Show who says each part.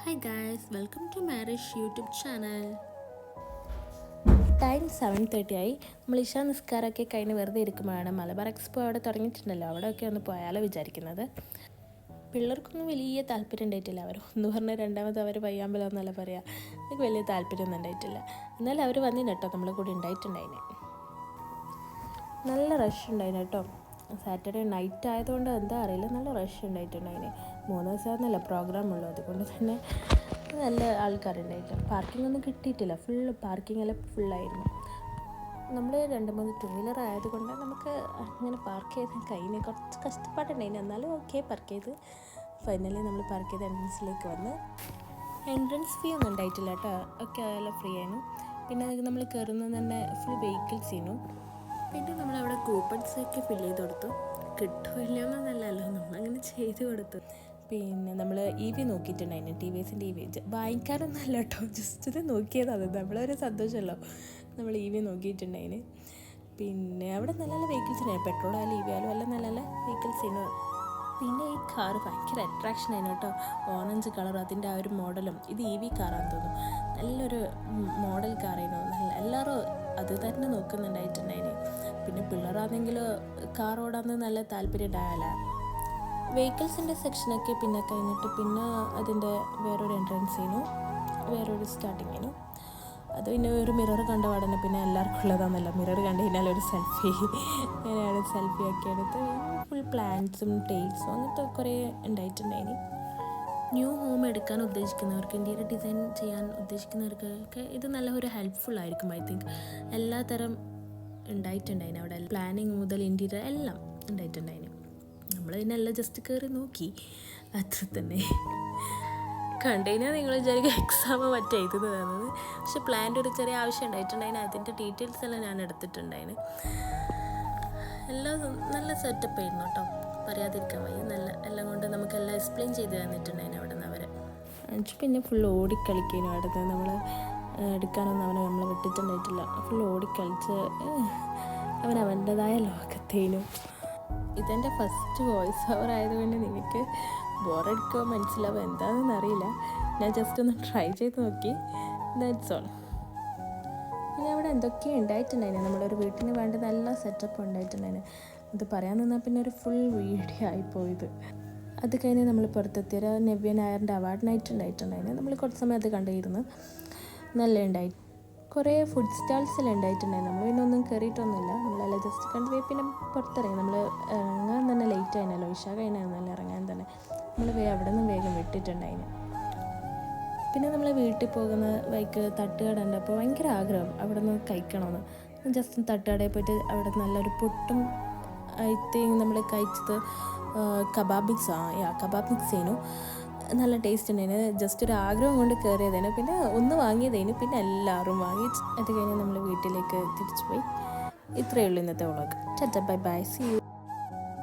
Speaker 1: Hi guys, welcome to Marish YouTube channel. Time 7:30 ആയി. നമ്മൾ ഇഷ നിസ്കാരമൊക്കെ കഴിഞ്ഞ് വെറുതെ ഇരിക്കുമ്പോഴാണ് മലബാർ എക്സ്പോ അവിടെ തുടങ്ങിയിട്ടുണ്ടല്ലോ, അവിടെയൊക്കെ ഒന്ന് പോയാലോ വിചാരിക്കുന്നത്. പിള്ളേർക്കൊന്നും വലിയ താല്പര്യം ഉണ്ടായിട്ടില്ല. അവർ ഒന്ന് പറഞ്ഞാൽ രണ്ടാമത് അവർ പയ്യാമ്പലം എന്നല്ല പറയുക. എനിക്ക് വലിയ താല്പര്യമൊന്നും ഉണ്ടായിട്ടില്ല. എന്നാലും അവർ വന്നിന് കേട്ടോ, നമ്മളെ കൂടി ഉണ്ടായിട്ടുണ്ടായിന്. നല്ല റഷ് ഉണ്ടായിന് കേട്ടോ. സാറ്റർഡേ നൈറ്റ് ആയതുകൊണ്ട് എന്താ അറിയില്ല, നല്ല റഷ് ഉണ്ടായിട്ടുണ്ടായിന്. 3 ദിവസമായിരുന്നല്ലോ പ്രോഗ്രാം ഉള്ളൂ, അതുകൊണ്ട് തന്നെ നല്ല ആൾക്കാരുണ്ടായിട്ടില്ല. പാർക്കിംഗ് ഒന്നും കിട്ടിയിട്ടില്ല, പാർക്കിംഗ് എല്ലാം ഫുള്ളായിരുന്നു. നമ്മൾ 2-3 ടൂ വീലർ ആയതുകൊണ്ട് നമുക്ക് അങ്ങനെ പാർക്ക് ചെയ്ത് കഴിഞ്ഞ് കുറച്ച് കഷ്ടപ്പാടുണ്ടായിന്. എന്നാലും ഓക്കെ, പാർക്ക് ചെയ്ത് ഫൈനലി നമ്മൾ പാർക്ക് ചെയ്ത് എൻട്രൻസിലേക്ക് വന്ന്. എൻട്രൻസ് ഫീ ഒന്നും ഉണ്ടായിട്ടില്ല കേട്ടോ, ഒക്കെ അതെല്ലാം ഫ്രീ ആയിരുന്നു. പിന്നെ നമ്മൾ കയറുന്നത് തന്നെ ഫുൾ വെഹിക്കിൾസ് ചെയ്യുന്നു. പിന്നെ നമ്മളവിടെ കൂപ്പൺസൊക്കെ ഫില്ല് ചെയ്ത് കൊടുത്തു. കിട്ടുമില്ലെന്നല്ലല്ലോ, നമ്മളങ്ങനെ ചെയ്ത് കൊടുത്തു. പിന്നെ നമ്മൾ EV നോക്കിയിട്ടുണ്ടായിരുന്നു, TVSൻ്റെ EV. വാങ്ങിക്കാനൊന്നും അല്ല കേട്ടോ, ജസ്റ്റ് ഇത് നോക്കിയതാണ്. നമ്മളൊരു സന്തോഷമല്ലോ, നമ്മൾ EV നോക്കിയിട്ടുണ്ടായിന്. പിന്നെ അവിടെ നല്ല നല്ല വെഹിക്കിൾസിനായിരുന്നു, പെട്രോൾ ആയാലും EV ആയാലും എല്ലാം നല്ല നല്ല വെഹിക്കിൾസിന്. പിന്നെ ഈ കാറ് ഭയങ്കര അട്രാക്ഷൻ ആയിരുന്നു കേട്ടോ. ഓറഞ്ച് കളർ, അതിൻ്റെ ആ ഒരു മോഡലും. ഇത് EV കാറാണെന്ന് തോന്നുന്നു. നല്ലൊരു മോഡൽ കാറായിരുന്നു. എല്ലാവരും അത് തന്നെ നോക്കുന്നുണ്ടായിട്ടുണ്ടായിന്. പിന്നെ പിള്ളേരാണെങ്കിൽ കാർ ഓടാന്ന് നല്ല താല്പര്യം ഉണ്ടായാലേ. വെഹിക്കിൾസിൻ്റെ സെക്ഷനൊക്കെ പിന്നെ കഴിഞ്ഞിട്ട് പിന്നെ അതിൻ്റെ വേറൊരു എൻട്രൻസ് ചെയ്യുന്നു, വേറൊരു സ്റ്റാർട്ടിങ് ചെയ്യുന്നു. അത് പിന്നെ ഒരു മിറർ കണ്ട പാടന്നെ പിന്നെ എല്ലാവർക്കും ഉള്ളതാണല്ലോ. മിറർ കണ്ടു കഴിഞ്ഞാൽ ഒരു സെൽഫി, അങ്ങനെയാണ് സെൽഫി ഒക്കെ എടുത്ത്. ഫുൾ പ്ലാന്റ്സും ടെയിൽസും അങ്ങനത്തെ കുറേ ഉണ്ടായിട്ടുണ്ടായിന്. ന്യൂ ഹോം എടുക്കാൻ ഉദ്ദേശിക്കുന്നവർക്ക്, ഇൻറ്റീരിയർ ഡിസൈൻ ചെയ്യാൻ ഉദ്ദേശിക്കുന്നവർക്കൊക്കെ ഇത് നല്ല ഒരു ഹെൽപ്ഫുൾ ആയിരിക്കും. ഐ തിങ്ക് എല്ലാ തരം ഉണ്ടായിട്ടുണ്ടായിന് അവിടെ. പ്ലാനിങ് മുതൽ ഇൻറ്റീരിയർ എല്ലാം ഉണ്ടായിട്ടുണ്ടായിന്. നമ്മൾ ഇതിനെല്ലാം ജസ്റ്റ് കയറി നോക്കി, അത്ര തന്നെ. കണ്ടുകഴിഞ്ഞാൽ നിങ്ങൾ വിചാരിക്കും എക്സാം മറ്റേ എഴുതുന്നതാണ്. പക്ഷെ പ്ലാൻ്റെ ഒരു ചെറിയ ആവശ്യം ഉണ്ടായിട്ടുണ്ടായിന്. അതിൻ്റെ ഡീറ്റെയിൽസ് എല്ലാം ഞാൻ എടുത്തിട്ടുണ്ടായിന്. എല്ലാം നല്ല സെറ്റപ്പ് ആയിരുന്നു കേട്ടോ, പറയാതിരിക്കാൻ വയ്യ. നല്ല എല്ലാം കൊണ്ട് നമുക്കെല്ലാം എക്സ്പ്ലെയിൻ ചെയ്ത് തന്നിട്ടുണ്ടായിന് അവിടെ നിന്ന് അവർ. പിന്നെ ഫുൾ ഓടിക്കളിക്കാനും അവിടെ നിന്ന്. നമ്മൾ എടുക്കാനൊന്നും നമ്മളെ വിട്ടിട്ടുണ്ടായിട്ടില്ല. ഫുൾ ഓടിക്കളിച്ച് അവൻ്റേതായ ലോകത്തേനും. ഇതെൻ്റെ ഫസ്റ്റ് വോയിസ് ഓവർ ആയതുകൊണ്ട് നിങ്ങൾക്ക് ബോറടിക്കുമോ മനസ്സിലാവുക എന്താണെന്ന് അറിയില്ല. ഞാൻ ജസ്റ്റ് ഒന്ന് ട്രൈ ചെയ്ത് നോക്കി, ദാറ്റ്സ് ഓൾ. പിന്നെ അവിടെ എന്തൊക്കെയോ ഉണ്ടായിട്ടുണ്ടായിരുന്നു. നമ്മളൊരു വീട്ടിന് വേണ്ട നല്ല സെറ്റപ്പ് ഉണ്ടായിട്ടുണ്ടായിരുന്നു. അത് പറയാൻ നിന്നാൽ പിന്നെ ഒരു ഫുൾ വീഡിയോ ആയിപ്പോയത്. അത് കഴിഞ്ഞ് നമ്മൾ പുറത്തെത്തിയ നവ്യ നായരുടെ അവാർഡ് നൈറ്റ് ഉണ്ടായിട്ടുണ്ടായിരുന്നു. നമ്മൾ കുറച്ച് സമയം അത് കണ്ടിരുന്നു, നല്ല ഉണ്ടായി. കുറേ ഫുഡ് സ്റ്റാൾസെല്ലാം ഉണ്ടായിട്ടുണ്ടായിരുന്നു. നമ്മൾ പിന്നെ ഒന്നും കയറിയിട്ടൊന്നുമില്ല, നമ്മളെല്ലാം ജസ്റ്റ് കണ്ടുപോയി. പിന്നെ പുറത്തിറങ്ങി. നമ്മൾ ഇറങ്ങാൻ തന്നെ ലേറ്റ് ആയിരുന്നല്ലോ, ഇഷ കഴിഞ്ഞായിരുന്നല്ലോ ഇറങ്ങാൻ തന്നെ. നമ്മൾ അവിടെ നിന്ന് വേഗം വിട്ടിട്ടുണ്ടായിന്. പിന്നെ നമ്മൾ വീട്ടിൽ പോകുന്ന വഴിക്ക് തട്ടുകട ഉണ്ട്. അപ്പോൾ ഭയങ്കര ആഗ്രഹം അവിടെ നിന്ന് കഴിക്കണമെന്ന്. ജസ്റ്റ് തട്ടുകടയിൽ പോയിട്ട് അവിടെ നല്ലൊരു പുട്ടും ഐ തിങ്ക് നമ്മൾ കഴിച്ചത് കബാബ് മിക്സ് ചെയ്യുന്നു. നല്ല ടേസ്റ്റ് ഉണ്ടായിരുന്നു. ജസ്റ്റ് ഒരു ആഗ്രഹം കൊണ്ട് കയറിയതേനു. പിന്നെ ഒന്ന് വാങ്ങിയതേനു, പിന്നെ എല്ലാവരും വാങ്ങി. അത് കഴിഞ്ഞ് നമ്മൾ വീട്ടിലേക്ക് തിരിച്ചു പോയി. ഇത്രയേ ഉള്ളൂ ഇന്നത്തെ vlog. Tata, bye bye, see U.